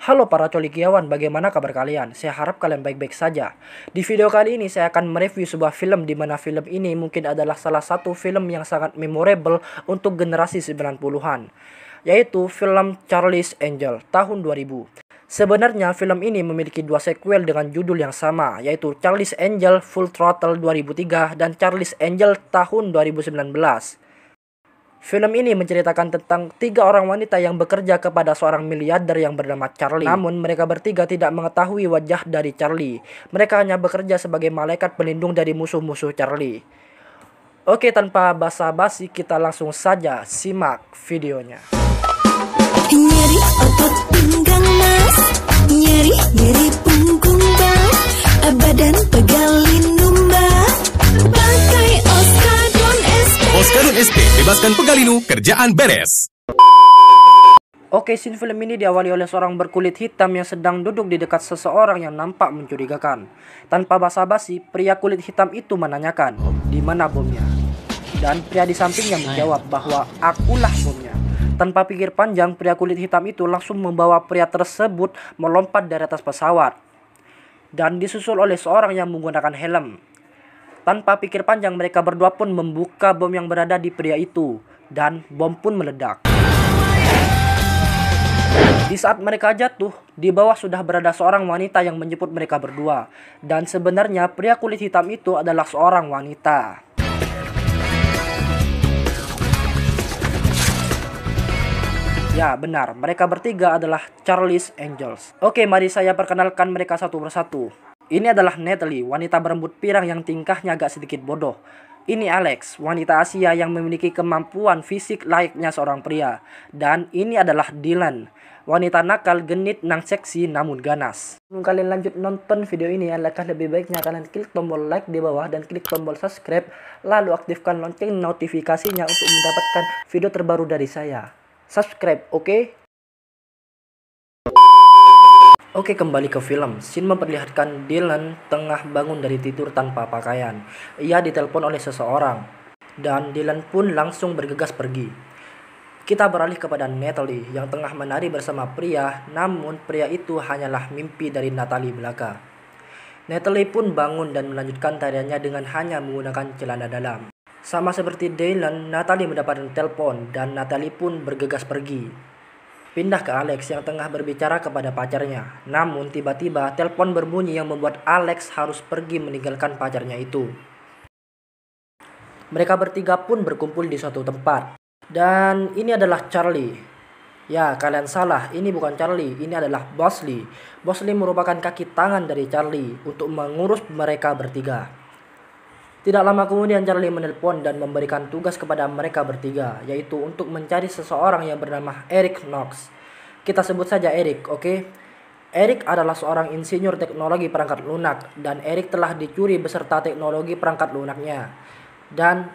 Halo para colikiawan, bagaimana kabar kalian? Saya harap kalian baik-baik saja. Di video kali ini saya akan mereview sebuah film di mana film ini mungkin adalah salah satu film yang sangat memorable untuk generasi 90-an, yaitu film Charlie's Angel tahun 2000. Sebenarnya film ini memiliki dua sequel dengan judul yang sama, yaitu Charlie's Angel Full Throttle 2003 dan Charlie's Angel tahun 2019. Film ini menceritakan tentang tiga orang wanita yang bekerja kepada seorang miliarder yang bernama Charlie. Namun mereka bertiga tidak mengetahui wajah dari Charlie. Mereka hanya bekerja sebagai malaikat pelindung dari musuh-musuh Charlie. Oke, tanpa basa-basi kita langsung saja simak videonya. Nyeri otot pinggang mas, nyeri punggung bang, badan pegalin numba, pakai Oskadon SP. Oskadon SP, bebaskan pegalinu, kerjaan beres. Oke, scene film ini diawali oleh seorang berkulit hitam yang sedang duduk di dekat seseorang yang nampak mencurigakan. Tanpa basa-basi, pria kulit hitam itu menanyakan, "Di mana bomnya?" Dan pria di sampingnya menjawab bahwa akulah bomnya. Tanpa pikir panjang, pria kulit hitam itu langsung membawa pria tersebut melompat dari atas pesawat dan disusul oleh seorang yang menggunakan helm. Tanpa pikir panjang, mereka berdua pun membuka bom yang berada di pria itu dan bom pun meledak. Di saat mereka jatuh, di bawah sudah berada seorang wanita yang menjemput mereka berdua. Dan sebenarnya pria kulit hitam itu adalah seorang wanita. Ya benar, mereka bertiga adalah Charlie's Angels. Oke, mari saya perkenalkan mereka satu persatu. Ini adalah Natalie, wanita berambut pirang yang tingkahnya agak sedikit bodoh. Ini Alex, wanita Asia yang memiliki kemampuan fisik layaknya seorang pria. Dan ini adalah Dylan, wanita nakal, genit, nang seksi namun ganas. Sebelum kalian lanjut nonton video ini, alangkah lebih baiknya kalian klik tombol like di bawah dan klik tombol subscribe, lalu aktifkan lonceng notifikasinya untuk mendapatkan video terbaru dari saya. Subscribe, oke? Oke, kembali ke film. Scene memperlihatkan Dylan tengah bangun dari tidur tanpa pakaian. Ia ditelepon oleh seseorang, dan Dylan pun langsung bergegas pergi. Kita beralih kepada Natalie yang tengah menari bersama pria, namun pria itu hanyalah mimpi dari Natalie belaka. Natalie pun bangun dan melanjutkan tariannya dengan hanya menggunakan celana dalam. Sama seperti Dylan, Natalie mendapatkan telepon dan Natalie pun bergegas pergi. Pindah ke Alex yang tengah berbicara kepada pacarnya. Namun tiba-tiba telepon berbunyi yang membuat Alex harus pergi meninggalkan pacarnya itu. Mereka bertiga pun berkumpul di suatu tempat. Dan ini adalah Charlie. Ya, kalian salah, ini bukan Charlie, ini adalah Bosley. Bosley merupakan kaki tangan dari Charlie untuk mengurus mereka bertiga. Tidak lama kemudian Charlie menelpon dan memberikan tugas kepada mereka bertiga, yaitu untuk mencari seseorang yang bernama Eric Knox. Kita sebut saja Eric, oke? Eric adalah seorang insinyur teknologi perangkat lunak, dan Eric telah dicuri beserta teknologi perangkat lunaknya. Dan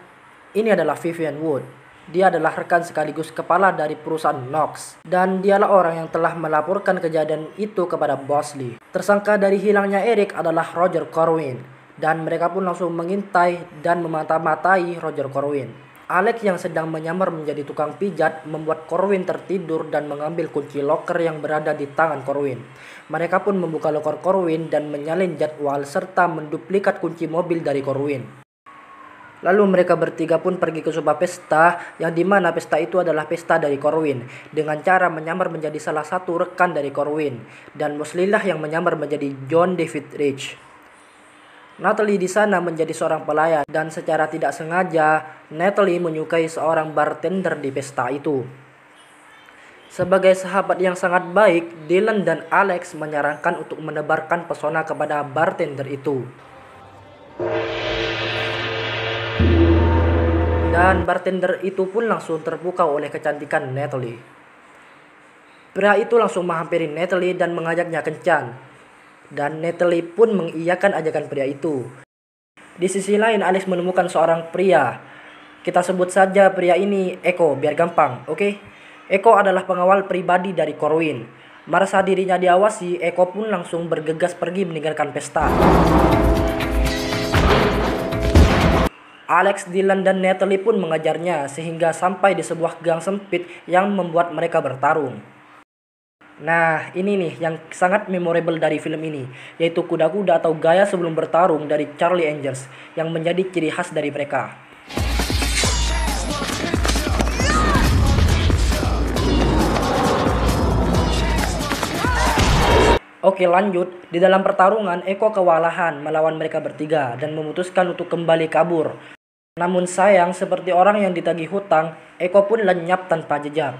ini adalah Vivian Wood. Dia adalah rekan sekaligus kepala dari perusahaan Knox, dan dialah orang yang telah melaporkan kejadian itu kepada Bosley. Tersangka dari hilangnya Eric adalah Roger Corwin. Dan mereka pun langsung mengintai dan memata-matai Roger Corwin. Alex yang sedang menyamar menjadi tukang pijat membuat Corwin tertidur dan mengambil kunci loker yang berada di tangan Corwin. Mereka pun membuka loker Corwin dan menyalin jadwal serta menduplikat kunci mobil dari Corwin. Lalu mereka bertiga pun pergi ke sebuah pesta yang dimana pesta itu adalah pesta dari Corwin dengan cara menyamar menjadi salah satu rekan dari Corwin. Dan Bosley lah yang menyamar menjadi John David Rich. Natalie di sana menjadi seorang pelayan dan secara tidak sengaja Natalie menyukai seorang bartender di pesta itu. Sebagai sahabat yang sangat baik, Dylan dan Alex menyarankan untuk menebarkan pesona kepada bartender itu. Dan bartender itu pun langsung terpukau oleh kecantikan Natalie. Pria itu langsung menghampiri Natalie dan mengajaknya kencan. Dan Natalie pun mengiyakan ajakan pria itu. Di sisi lain, Alex menemukan seorang pria. Kita sebut saja pria ini Eko, biar gampang, oke? Eko adalah pengawal pribadi dari Corwin. Merasa dirinya diawasi, Eko pun langsung bergegas pergi meninggalkan pesta. Alex, Dylan, dan Natalie pun mengejarnya sehingga sampai di sebuah gang sempit yang membuat mereka bertarung. Nah, ini nih yang sangat memorable dari film ini, yaitu kuda-kuda atau gaya sebelum bertarung dari Charlie Angels yang menjadi ciri khas dari mereka. Oke, lanjut. Di dalam pertarungan, Eko kewalahan melawan mereka bertiga dan memutuskan untuk kembali kabur. Namun sayang, seperti orang yang ditagih hutang, Eko pun lenyap tanpa jejak.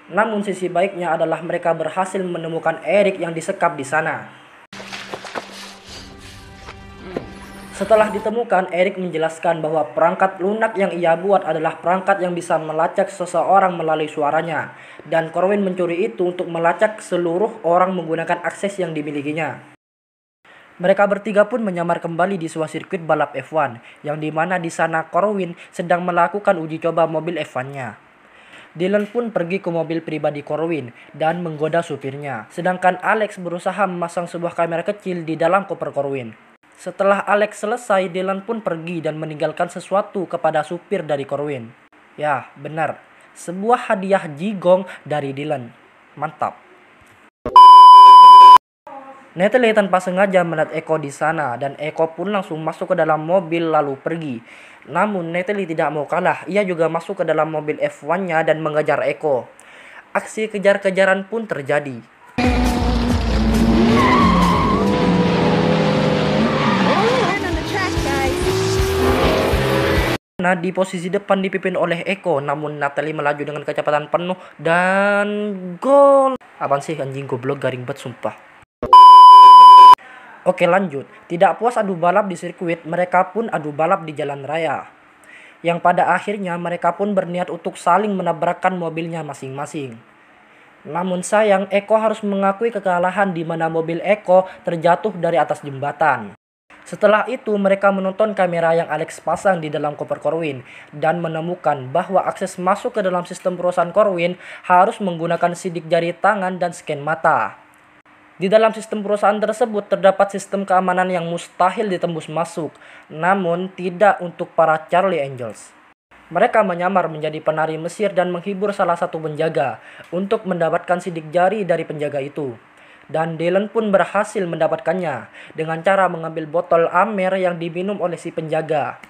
Namun sisi baiknya adalah mereka berhasil menemukan Eric yang disekap di sana. Setelah ditemukan, Eric menjelaskan bahwa perangkat lunak yang ia buat adalah perangkat yang bisa melacak seseorang melalui suaranya. Dan Corwin mencuri itu untuk melacak seluruh orang menggunakan akses yang dimilikinya. Mereka bertiga pun menyamar kembali di sebuah sirkuit balap F1, yang dimana di sana Corwin sedang melakukan uji coba mobil F1-nya. Dylan pun pergi ke mobil pribadi Corwin dan menggoda supirnya, sedangkan Alex berusaha memasang sebuah kamera kecil di dalam koper Corwin. Setelah Alex selesai, Dylan pun pergi dan meninggalkan sesuatu kepada supir dari Corwin. Ya, benar. Sebuah hadiah jigong dari Dylan. Mantap. Natalie tanpa sengaja melihat Eko di sana dan Eko pun langsung masuk ke dalam mobil lalu pergi. Namun Natalie tidak mau kalah. Ia juga masuk ke dalam mobil F1-nya dan mengejar Eko. Aksi kejar-kejaran pun terjadi. Nah, di posisi depan dipimpin oleh Eko, namun Natalie melaju dengan kecepatan penuh dan gol. Apaan sih anjing, goblok, garing banget sumpah. Oke, lanjut. Tidak puas adu balap di sirkuit, mereka pun adu balap di jalan raya. Yang pada akhirnya mereka pun berniat untuk saling menabrakkan mobilnya masing-masing. Namun sayang, Eko harus mengakui kekalahan di mana mobil Eko terjatuh dari atas jembatan. Setelah itu, mereka menonton kamera yang Alex pasang di dalam koper Corwin dan menemukan bahwa akses masuk ke dalam sistem perusahaan Corwin harus menggunakan sidik jari tangan dan scan mata. Di dalam sistem perusahaan tersebut terdapat sistem keamanan yang mustahil ditembus masuk, namun tidak untuk para Charlie Angels. Mereka menyamar menjadi penari Mesir dan menghibur salah satu penjaga untuk mendapatkan sidik jari dari penjaga itu. Dan Dylan pun berhasil mendapatkannya dengan cara mengambil botol Amer yang diminum oleh si penjaga.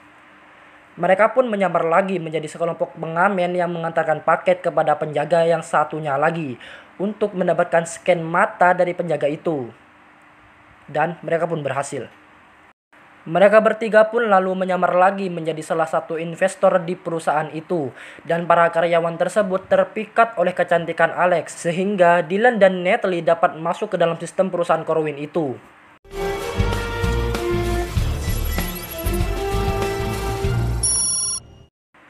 Mereka pun menyamar lagi menjadi sekelompok pengamen yang mengantarkan paket kepada penjaga yang satunya lagi untuk mendapatkan scan mata dari penjaga itu. Dan mereka pun berhasil. Mereka bertiga pun lalu menyamar lagi menjadi salah satu investor di perusahaan itu. Dan para karyawan tersebut terpikat oleh kecantikan Alex sehingga Dylan dan Natalie dapat masuk ke dalam sistem perusahaan Corwin itu.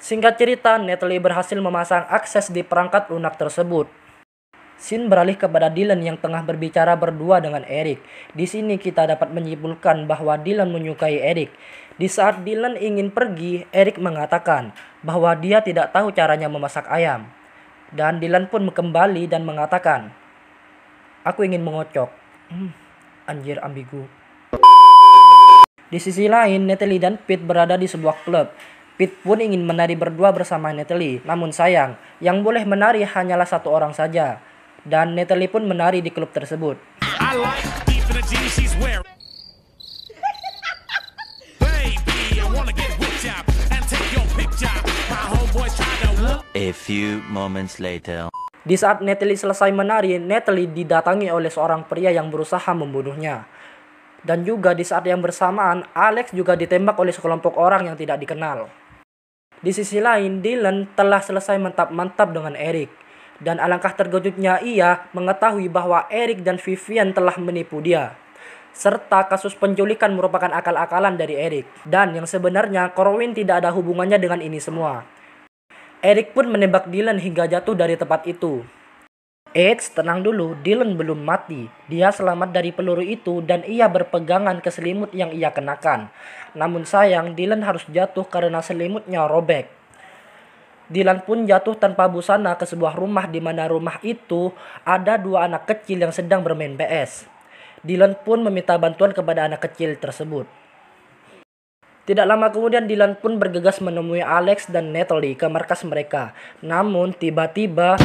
Singkat cerita, Natalie berhasil memasang akses di perangkat lunak tersebut. Scene beralih kepada Dylan yang tengah berbicara berdua dengan Eric. Di sini kita dapat menyimpulkan bahwa Dylan menyukai Eric. Di saat Dylan ingin pergi, Eric mengatakan bahwa dia tidak tahu caranya memasak ayam. Dan Dylan pun kembali dan mengatakan, "Aku ingin mengocok." Anjir, ambigu. Di sisi lain, Natalie dan Pete berada di sebuah klub. Pete pun ingin menari berdua bersama Natalie. Namun sayang, yang boleh menari hanyalah satu orang saja. Dan Natalie pun menari di klub tersebut. A few moments later. Di saat Natalie selesai menari, Natalie didatangi oleh seorang pria yang berusaha membunuhnya. Dan juga di saat yang bersamaan, Alex juga ditembak oleh sekelompok orang yang tidak dikenal. Di sisi lain, Dylan telah selesai mantap-mantap dengan Eric. Dan alangkah terkejutnya ia mengetahui bahwa Eric dan Vivian telah menipu dia. Serta kasus penculikan merupakan akal-akalan dari Eric. Dan yang sebenarnya Corwin tidak ada hubungannya dengan ini semua. Eric pun menembak Dylan hingga jatuh dari tempat itu. Eits, tenang dulu, Dylan belum mati. Dia selamat dari peluru itu dan ia berpegangan ke selimut yang ia kenakan. Namun sayang, Dylan harus jatuh karena selimutnya robek. Dylan pun jatuh tanpa busana ke sebuah rumah di mana rumah itu ada dua anak kecil yang sedang bermain PS. Dylan pun meminta bantuan kepada anak kecil tersebut. Tidak lama kemudian Dylan pun bergegas menemui Alex dan Natalie ke markas mereka. Namun tiba-tiba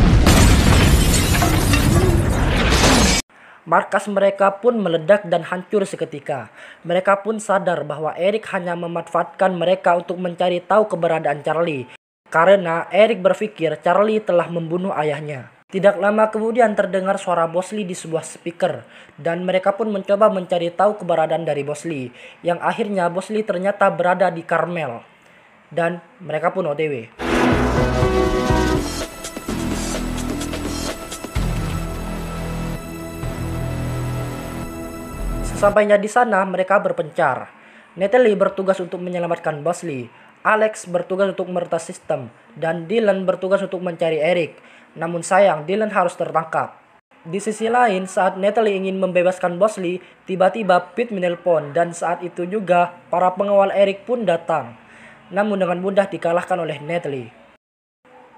Markas mereka pun meledak dan hancur seketika. Mereka pun sadar bahwa Eric hanya memanfaatkan mereka untuk mencari tahu keberadaan Charlie. Karena Eric berpikir Charlie telah membunuh ayahnya. Tidak lama kemudian terdengar suara Bosley di sebuah speaker. Dan mereka pun mencoba mencari tahu keberadaan dari Bosley. Yang akhirnya Bosley ternyata berada di Carmel. Dan mereka pun OTW. Sesampainya di sana, mereka berpencar. Natalie bertugas untuk menyelamatkan Bosley, Alex bertugas untuk meretas sistem, dan Dylan bertugas untuk mencari Eric. Namun sayang, Dylan harus tertangkap. Di sisi lain, saat Natalie ingin membebaskan Bosley, tiba-tiba Pete menelpon, dan saat itu juga para pengawal Eric pun datang. Namun dengan mudah dikalahkan oleh Natalie.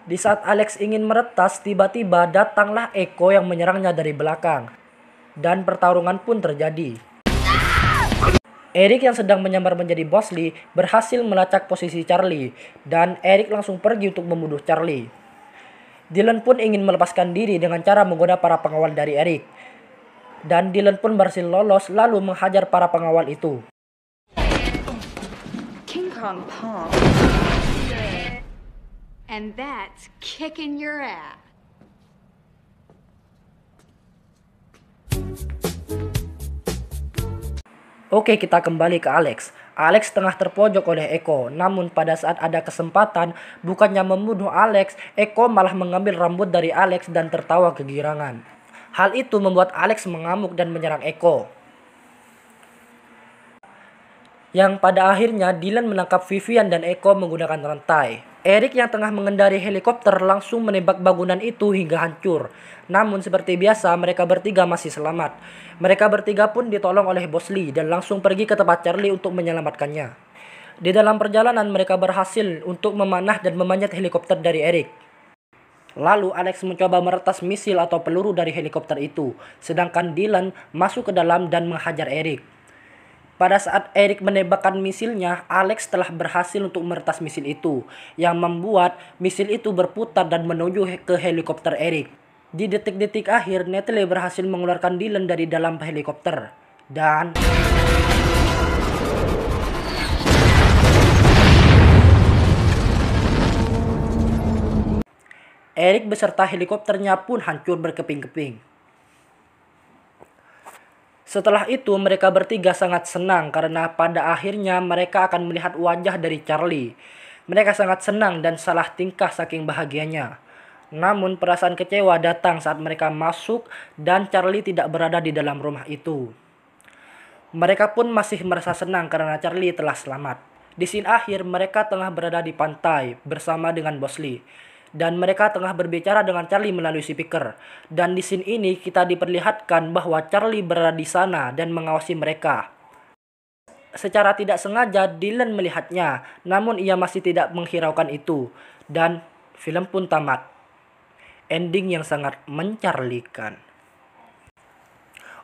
Di saat Alex ingin meretas, tiba-tiba datanglah Echo yang menyerangnya dari belakang. Dan pertarungan pun terjadi. Eric yang sedang menyamar menjadi Bosley berhasil melacak posisi Charlie. Dan Eric langsung pergi untuk membunuh Charlie. Dylan pun ingin melepaskan diri dengan cara menggoda para pengawal dari Eric. Dan Dylan pun berhasil lolos lalu menghajar para pengawal itu. King Kong Pong. And that's kicking your ass. Oke, kita kembali ke Alex. Alex tengah terpojok oleh Echo. Namun pada saat ada kesempatan, bukannya membunuh Alex, Echo malah mengambil rambut dari Alex dan tertawa kegirangan. Hal itu membuat Alex mengamuk dan menyerang Echo. Yang pada akhirnya Dylan menangkap Vivian dan Echo menggunakan rantai. Eric yang tengah mengendari helikopter langsung menembak bangunan itu hingga hancur. Namun seperti biasa mereka bertiga masih selamat. Mereka bertiga pun ditolong oleh Bosley dan langsung pergi ke tempat Charlie untuk menyelamatkannya. Di dalam perjalanan mereka berhasil untuk memanah dan memanjat helikopter dari Eric. Lalu Alex mencoba meretas misil atau peluru dari helikopter itu. Sedangkan Dylan masuk ke dalam dan menghajar Eric. Pada saat Eric menembakkan misilnya, Alex telah berhasil untuk meretas misil itu, yang membuat misil itu berputar dan menuju ke helikopter Eric. Di detik-detik akhir, Natalie berhasil mengeluarkan Dylan dari dalam helikopter. Dan Eric beserta helikopternya pun hancur berkeping-keping. Setelah itu mereka bertiga sangat senang karena pada akhirnya mereka akan melihat wajah dari Charlie. Mereka sangat senang dan salah tingkah saking bahagianya. Namun perasaan kecewa datang saat mereka masuk dan Charlie tidak berada di dalam rumah itu. Mereka pun masih merasa senang karena Charlie telah selamat. Di scene akhir mereka tengah berada di pantai bersama dengan Bosley. Dan mereka tengah berbicara dengan Charlie melalui speaker. Dan di scene ini kita diperlihatkan bahwa Charlie berada di sana dan mengawasi mereka. Secara tidak sengaja Dylan melihatnya, namun ia masih tidak menghiraukan itu. Dan film pun tamat. Ending yang sangat mencarlikan.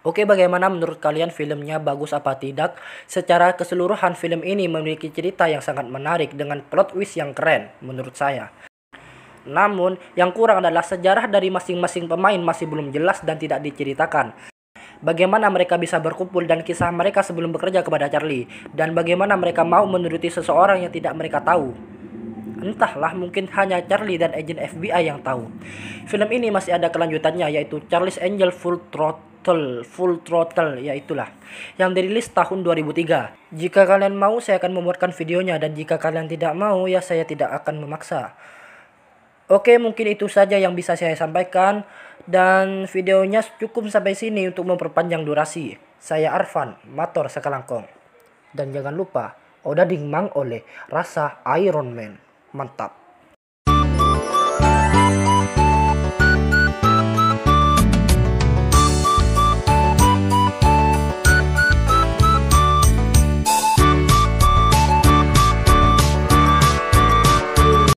Oke, bagaimana menurut kalian filmnya, bagus apa tidak? Secara keseluruhan film ini memiliki cerita yang sangat menarik dengan plot twist yang keren menurut saya. Namun, yang kurang adalah sejarah dari masing-masing pemain masih belum jelas dan tidak diceritakan. Bagaimana mereka bisa berkumpul dan kisah mereka sebelum bekerja kepada Charlie. Dan bagaimana mereka mau menuruti seseorang yang tidak mereka tahu. Entahlah, mungkin hanya Charlie dan agen FBI yang tahu. Film ini masih ada kelanjutannya, yaitu Charlie's Angel Full Throttle, ya itulah, yang dirilis tahun 2003. Jika kalian mau, saya akan membuatkan videonya, dan jika kalian tidak mau, ya saya tidak akan memaksa. Oke, mungkin itu saja yang bisa saya sampaikan, dan videonya cukup sampai sini untuk memperpanjang durasi. Saya Arfan, Mator Sekalangkong. Dan jangan lupa, Oda Dingmang oleh Rasa Iron Man. Mantap.